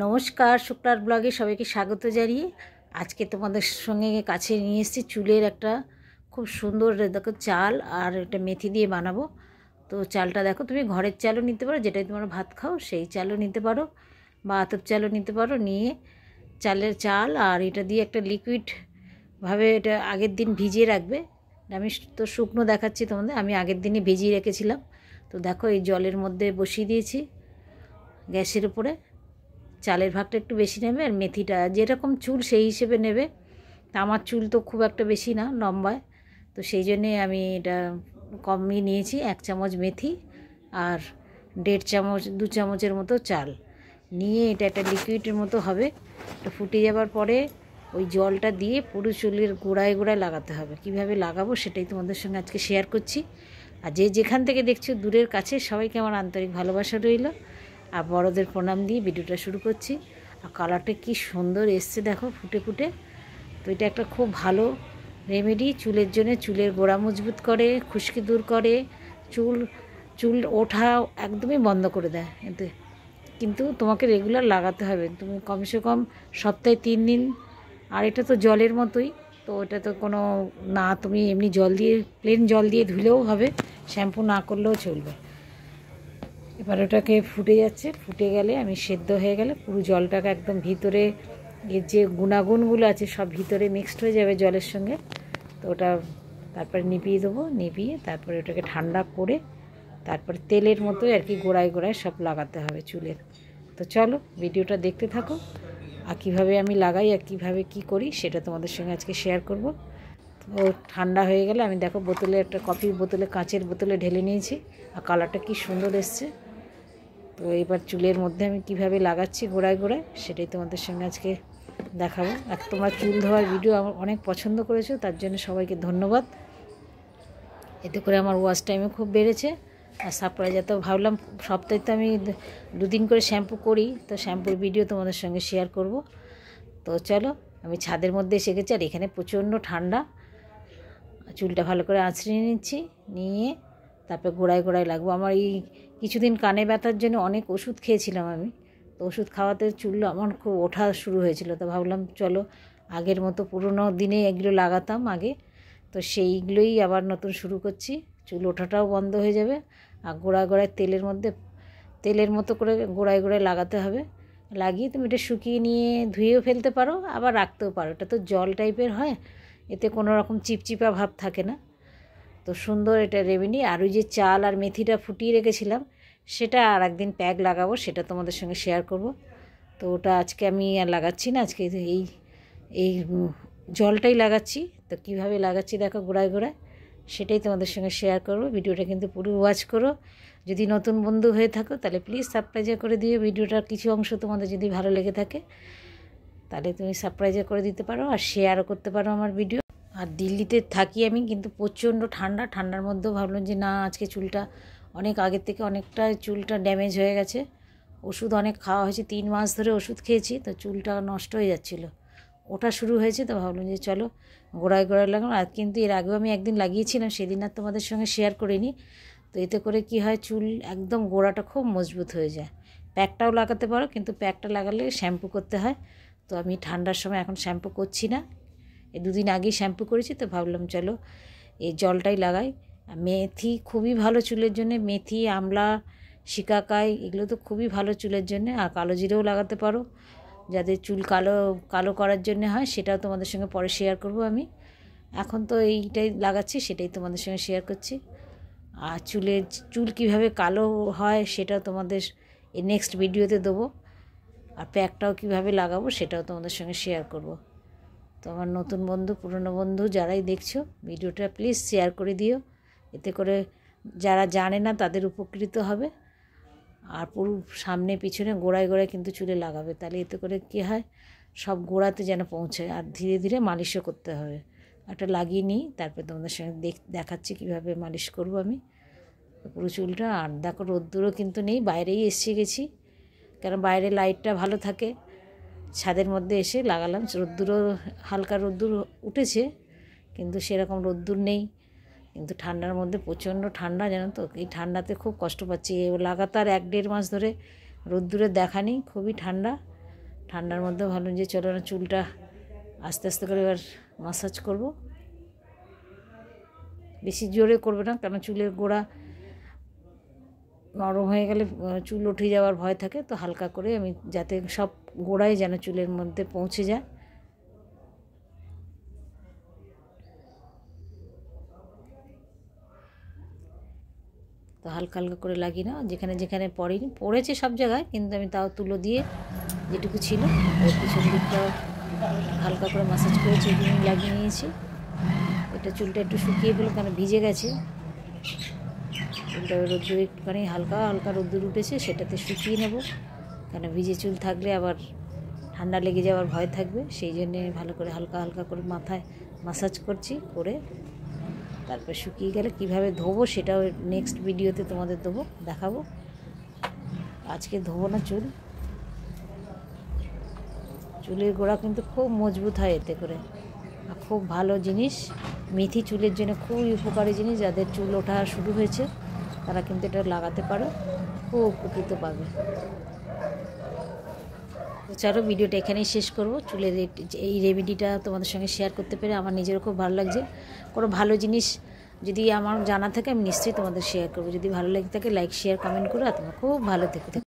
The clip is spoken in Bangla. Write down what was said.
নমস্কার, শুক্লার ব্লগে সবাইকে স্বাগত জানিয়ে আজকে তোমাদের সঙ্গে কাছে নিয়ে এসেছি চুলের একটা খুব সুন্দর দেখো চাল আর এটা মেথি দিয়ে বানাবো। তো চালটা দেখো, তুমি ঘরের চালও নিতে পারো, যেটাই তোমার ভাত খাও সেই চালও নিতে পারো, বা আতপ চালও নিতে পারো। নিয়ে চালের চাল আর এটা দিয়ে একটা লিকুইডভাবে এটা আগের দিন ভিজিয়ে রাখবে। আমি তো শুকনো দেখাচ্ছি তোমাদের, আমি আগের দিনই ভিজিয়ে রেখেছিলাম। তো দেখো এই জলের মধ্যে বসিয়ে দিয়েছি গ্যাসের উপরে। চালের ভাগটা একটু বেশি নেবে আর মেথিটা যেরকম চুল সেই হিসেবে নেবে। তা আমার চুল তো খুব একটা বেশি না, লম্বায়, তো সেই জন্যে আমি এটা কমই নিয়েছি। 1 চামচ মেথি আর 1.5 চামচ 2 চামচের মতো চাল নিয়ে এটা একটা লিকুইডের মতো হবে। এটা ফুটে যাবার পরে ওই জলটা দিয়ে পুরো চুলের গোড়ায় গোড়ায় লাগাতে হবে। কিভাবে লাগাবো সেটাই তোমাদের সঙ্গে আজকে শেয়ার করছি। আর যে যেখান থেকে দেখছো দূরের কাছে সবাইকে আমার আন্তরিক ভালোবাসা রইল আর বড়দের প্রণাম দিয়ে ভিডিওটা শুরু করছি। আর কালারটা কি সুন্দর এসছে দেখো ফুটে ফুটে। তো এটা একটা খুব ভালো রেমেডি চুলের জন্য। চুলের গোড়া মজবুত করে, খুশকি দূর করে, চুল ওঠা একদমই বন্ধ করে দেয় এতে। কিন্তু তোমাকে রেগুলার লাগাতে হবে, তুমি কমসে কম সপ্তাহে 3 দিন। আর এটা তো জলের মতোই, তো এটা তো কোনো না, তুমি এমনি জল দিয়ে প্লেন জল দিয়ে ধুলেও হবে, শ্যাম্পু না করলেও চলবে। এবার ওটাকে ফুটে যাচ্ছে, ফুটে গেলে আমি সেদ্ধ হয়ে গেলে পুরো জলটাকে একদম ভিতরে এর যে গুণাগুণগুলো আছে সব ভিতরে মিক্সড হয়ে যাবে জলের সঙ্গে। তো ওটা তারপরে নিভিয়ে দেবো, নিভিয়ে তারপরে ওটাকে ঠান্ডা করে তারপরে তেলের মতোই আর কি গোড়ায় গোড়ায় সব লাগাতে হবে চুলের। তো চলো ভিডিওটা দেখতে থাকো, আর কীভাবে আমি লাগাই আর কীভাবে কী করি সেটা তোমাদের সঙ্গে আজকে শেয়ার করব। তো ঠান্ডা হয়ে গেলে আমি দেখো বোতলে, একটা কফির বোতলে, কাঁচের বোতলে ঢেলে নিয়েছি। আর কালারটা কি সুন্দর এসছে। তো এবার চুলের মধ্যে আমি কিভাবে লাগাচ্ছি গোড়ায় গোড়ায় সেটাই তোমাদের সঙ্গে আজকে দেখাবো। আর তোমরা চুল ধোয়ার ভিডিও আমার অনেক পছন্দ করেছো, তার জন্য সবাইকে ধন্যবাদ। এতে করে আমার ওয়াশ টাইমও খুব বেড়েছে। আর সারপ্রাইজ তো ভাবলাম সপ্তাহে তো আমি 2 দিন করে শ্যাম্পু করি, তো শ্যাম্পুর ভিডিও তোমাদের সঙ্গে শেয়ার করব। তো চলো, আমি ছাদের মধ্যে এসে গেছি আর এখানে প্রচণ্ড ঠান্ডা। চুলটা ভালো করে আঁচড়িয়ে নিচ্ছি, নিয়ে তারপরে গোড়ায় গোড়ায় লাগবো। আমার এই কিছুদিন কানে ব্যথার জন্য অনেক ওষুধ খেয়েছিলাম আমি, তো ওষুধ খাওয়াতে চুল আমার খুব ওঠা শুরু হয়েছিল। তো ভাবলাম চলো আগের মতো পুরোনো দিনে এগুলো লাগাতাম আগে, তো সেইগুলোই আবার নতুন শুরু করছি। চুল ওঠাটাও বন্ধ হয়ে যাবে। আর গোড়ায় গোড়ায় তেলের মতো করে গোড়ায় গোড়ায় লাগাতে হবে। লাগিয়ে তুমি এটা শুকিয়ে নিয়ে ধুয়েও ফেলতে পারো, আবার রাখতেও পারো। এটা তো জল টাইপের হয়, এতে কোনো রকম চিপচিপা ভাব থাকে না। তো সুন্দর এটা রেমেডি। আর ওই যে চাল আর মেথিটা ফুটিয়ে রেখেছিলাম সেটা আর একদিন প্যাক লাগাবো, সেটা তোমাদের সঙ্গে শেয়ার করব। তো ওটা আজকে আমি আর লাগাচ্ছি না, আজকে এই এই জলটাই লাগাচ্ছি। তো কীভাবে লাগাচ্ছি দেখো গোড়ায় গোড়ায়, সেটাই তোমাদের সঙ্গে শেয়ার করব। ভিডিওটা কিন্তু পুরো ওয়াচ করো। যদি নতুন বন্ধু হয়ে থাকো তাহলে প্লিজ সাবস্ক্রাইব করে দিও। ভিডিওটার কিছু অংশ তোমাদের যদি ভালো লেগে থাকে তাহলে তুমি সাবস্ক্রাইব করে দিতে পারো আর শেয়ারও করতে পারো আমার ভিডিও। আর দিল্লিতে থাকি আমি, কিন্তু প্রচণ্ড ঠান্ডা। ঠান্ডার মধ্যেও ভাবলাম যে না, আজকে চুলটা অনেক আগের থেকে অনেকটা চুলটা ড্যামেজ হয়ে গেছে। ওষুধ অনেক খাওয়া হয়েছে, 3 মাস ধরে ওষুধ খেয়েছি, তো চুলটা নষ্ট হয়ে যাচ্ছিলো, ওটা শুরু হয়েছে। তো ভাবলাম যে চলো গোড়ায় গোড়ায় লাগানো। আর কিন্তু এর আগেও আমি একদিন লাগিয়েছিলাম, সেদিন আর তোমাদের সঙ্গে শেয়ার করিনি। তো এতে করে কি হয়, চুল একদম গোড়াটা খুব মজবুত হয়ে যায়। প্যাকটাও লাগাতে পারো, কিন্তু প্যাকটা লাগালে শ্যাম্পু করতে হয়। তো আমি ঠান্ডার সময় এখন শ্যাম্পু করছি না, এই 2 দিন আগেই শ্যাম্পু করেছি। তো ভাবলাম চলো এই জলটাই লাগাই। মেথি খুবই ভালো চুলের জন্য, মেথি, আমলা, শিকাকাই এগুলো তো খুবই ভালো চুলের জন্য। আর কালো জিরেও লাগাতে পারো, যাদের চুল কালো কালো করার জন্য হয়, সেটাও তোমাদের সঙ্গে পরে শেয়ার করব আমি। এখন তো এইটাই লাগাচ্ছি, সেটাই তোমাদের সঙ্গে শেয়ার করছি। আর চুল কীভাবে কালো হয় সেটাও তোমাদের এই নেক্সট ভিডিওতে দেবো। আর প্যাকটাও কীভাবে লাগাবো সেটাও তোমাদের সঙ্গে শেয়ার করব। তো আমার নতুন বন্ধু, পুরনো বন্ধু যারাই দেখছো ভিডিওটা প্লিজ শেয়ার করে দিও, এতে করে যারা জানে না তাদের উপকৃত হবে। আর পুরো সামনে পিছনে গোড়ায় গোড়ায় কিন্তু চুলে লাগাবে, তাহলে এতে করে কী হয়, সব গোড়াতে যেন পৌঁছায়। আর ধীরে ধীরে মালিশও করতে হবে। একটা লাগিয়ে নিই, তারপরে তোমাদের সঙ্গে দেখাচ্ছি কীভাবে মালিশ করব আমি পুরো চুলটা। আর দেখো রোদ্দুরও কিন্তু নেই, বাইরেই গেছি, কারণ বাইরে লাইটটা ভালো থাকে। ছাদের মধ্যে এসে লাগালাম, রোদ্দুরও হালকা রোদ্দুর উঠেছে, কিন্তু সেরকম রোদ্দুর নেই। কিন্তু ঠান্ডার মধ্যে প্রচণ্ড ঠান্ডা, জানো তো, এই ঠান্ডাতে খুব কষ্ট পাচ্ছি। লাগাতার 1-1.5 মাস ধরে রোদ্দুরের দেখা নেই, খুবই ঠান্ডা। ঠান্ডার মধ্যে ভাবলাম যে চলো না চুলটা আস্তে আস্তে করে এবার মাসাজ করব। বেশি জোরে করবে না, কারণ চুলের গোড়া নরম হয়ে গেলে চুল উঠে যাওয়ার ভয় থাকে। তো হালকা করে আমি, যাতে সব গোড়ায় যেন চুলের মধ্যে পৌঁছে যায়। তো হালকা হালকা করে লাগিয়ে নাও, যেখানে যেখানে পড়েছে সব জায়গায়, কিন্তু আমি তাও তুলো দিয়ে যেটুকু ছিল ওর পিছন দিকটা হালকা করে মাসাজ করে চুলগুলো লাগিয়ে নিয়েছি। এটা চুলটা একটু শুকিয়ে ফেলো, কারণ ভিজে গেছে। চুলটা রোদ্দুর একটুখানি হালকা হালকা রোদ্দুর উঠেছে, সেটাতে শুকিয়ে নেব, কারণ ভিজে চুল থাকলে আবার ঠান্ডা লেগে যাওয়ার ভয় থাকবে। সেই জন্যে ভালো করে হালকা হালকা করে মাথায় মাসাজ করছি, করে তারপর শুকিয়ে গেলে কীভাবে ধোবো সেটাও নেক্সট ভিডিওতে তোমাদের দেখাবো। আজকে ধোবো না চুলের গোড়া কিন্তু খুব মজবুত হয় এতে করে, আর খুব ভালো জিনিস। মেথি চুলের জন্য খুবই উপকারী জিনিস। যাদের চুল ওঠা শুরু হয়েছে তারা কিন্তু এটা লাগাতে পারো, খুব উপকৃত পাবে। তো চলো ভিডিওটা এখানেই শেষ করব। চুলের এই রেমেডিটা তোমাদের সঙ্গে শেয়ার করতে পেরে আমার নিজেরও খুব ভালো লাগছে। কোনো ভালো জিনিস যদি আমার জানা থাকে আমি নিশ্চয়ই তোমাদের শেয়ার করবো। যদি ভালো লাগে থাকে লাইক শেয়ার কমেন্ট করো। আর তোমরা খুব ভালো থেকো।